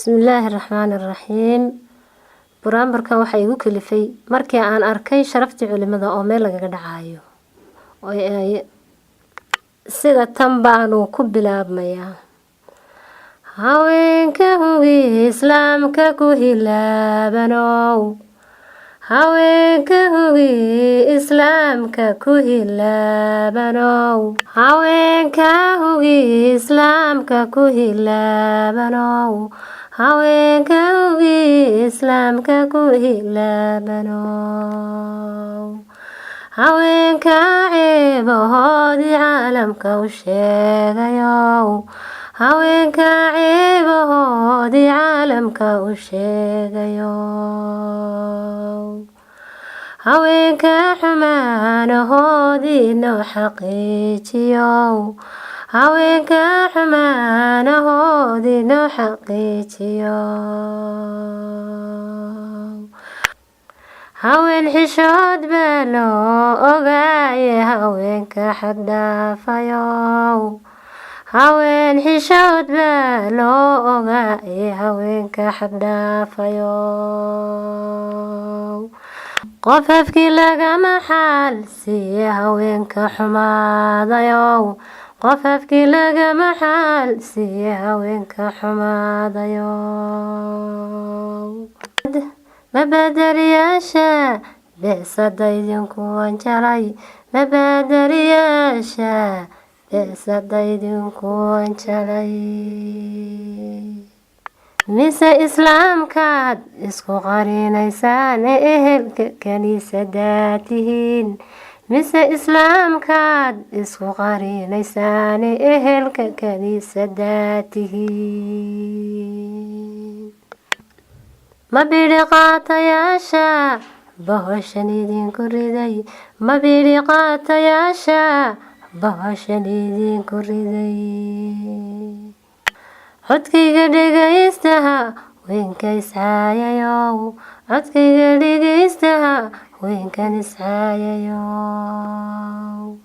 Bismillahirrahmanirrahiim. Buraanbarkan waxa igu kalifay markii aan arkay sharaftii culimada oo meel lagaga dhacayo. oo ay sida tan baanu ku bilaabmayaa. Haweenka hubi islaamka ku hilaabanow. Haweenka hubi islaamka ku hilaabanow. Haweenka hubi islaamka ku hilaabanow. Haweenka hubi islaamka ku hilaabanow. Haweenka ceebahoodii caalamka u sheegayow. Haweenka ceebahoodii caalamka u sheegayow. Haweenka xumaanahoodii noo xaqiijiyow. Haweenka xumaanahoodii noo xaqiijiyow. Haween xishood baa loo ogaaye haweenka xad dhaafayow. Haween xishood baa loo ogaaye haweenka xad dhaafayow. Qof afkii lagama xaal siiye haweenka xumaadayow. Qof afkii lagama xaal siiye haweenka xumaadayow. Mabadariyaasha beesada idinku wanjalay. Mabadariyaasha beesada idinku wanjalay. Mise islaamkaad isku qarinaysaan ehelka kaniisada tihiin. Mise islaamkaad isku qarinaysaan ehelka kaniisada tihiin. Mabiri qaatayaasha bahashan idinku riday. Mabiri qaatayaasha bahashan idinku riday. Codkayga dhegaystaha weynka iscaayayow. Codkayga dhegaystaha weynkan iscaayayow.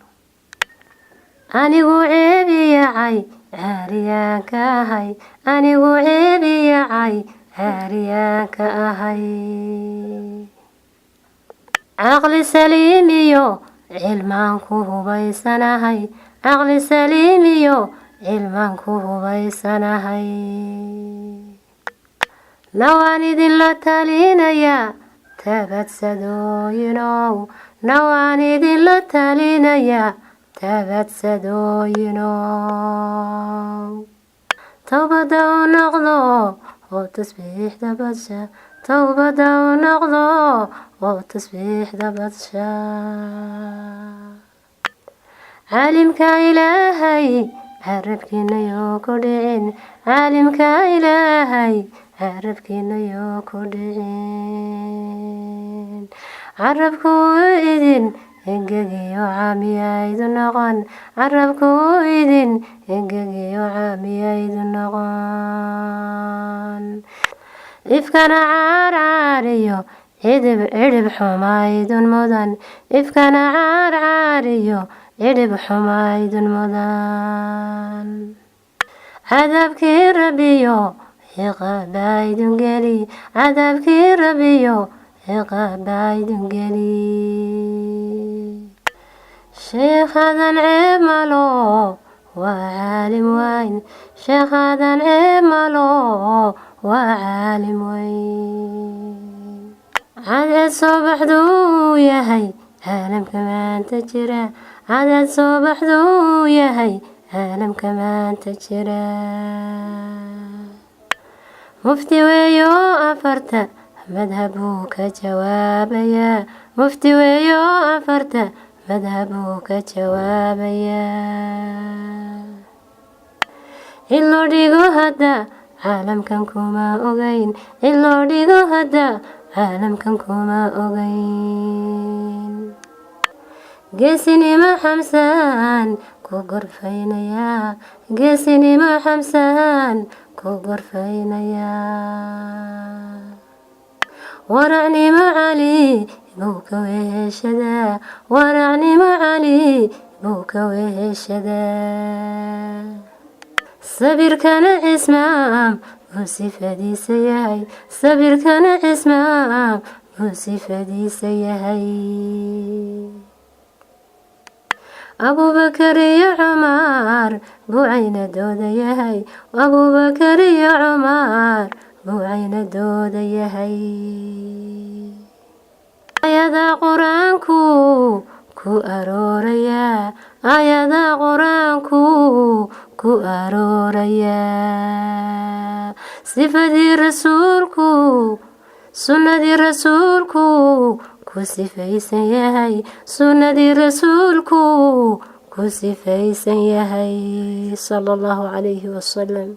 Anigu ceebiyacay caariyaanka ahay. Anigu ceebiyacay caariyaanka ahay. Caqli saliimiyo cilmaan ku hubaysanahay. Caqli saliimiyo cilmaan ku hubaysanahay. Nawaan idinla talinayaa tabadsadooyinow. Nawaan idinla talinayaa tabadsadooyinow. Towbada u noqdo oo tasbiixda badsha. Towbada u noqdo oo tasbiixda badsha. Caalimka Ilaahay carabkiina yoo ku dhicin. Caalimka Ilaahay carabkiina yoo ku dhicin. Carabku idin engegiyo caamiyaydu noqon. Carabku idin engegiyo caamiyaydu noqon. Ifkana caarcaariyo cidhib xumaydun mudan. Ifkana caarcaariyo cidhib xumaydun mudan. Cadaabkii Rabbiyo ciqaabaydun geli. Cadaabkii Rabbiyo ciqaabaydun geli. Sheekhadan ceeb malo waa caalim weyn. Sheekhadan ceeb malo waa caalim weyn. Cadceed soo baxduu yahay caalamka maanta jira. Cadceed soo baxduu yahay caalamka maanta jira. Mufti weeyo afarta madhab buu ka jawaabayaa. Mufti weeyo afarta madhab buu ka jawaabayaa. In loo dhigo hadda caalamkan kuma ogayn. In loo dhigo hadda caalamkan kuma ogayn. Geesinimo xamsaan ku gorfaynayaa. Geesinimo xamsaan ku gorfaynayaa. Waracnimo cali buu ka weheshadaa. Waracnimo cali buu ka weheshadaa. Sabirkana cismaam buu sifadiisa yahay, sabirkana cismaan buu sifadiisa yahay. Abubakar iyo Cumar buu caynadooda yahay, Abubakar iyo Cumar buu caynadooda yahay. Aayada quraanku ku arooraya, aayada quraanku ku arooraya. Sifadii rasuulku, sunnadii rasuulku ku sifaysan yahay, sunnadii rasuulku ku sifaysan yahay sallallahu alayhi wasallam.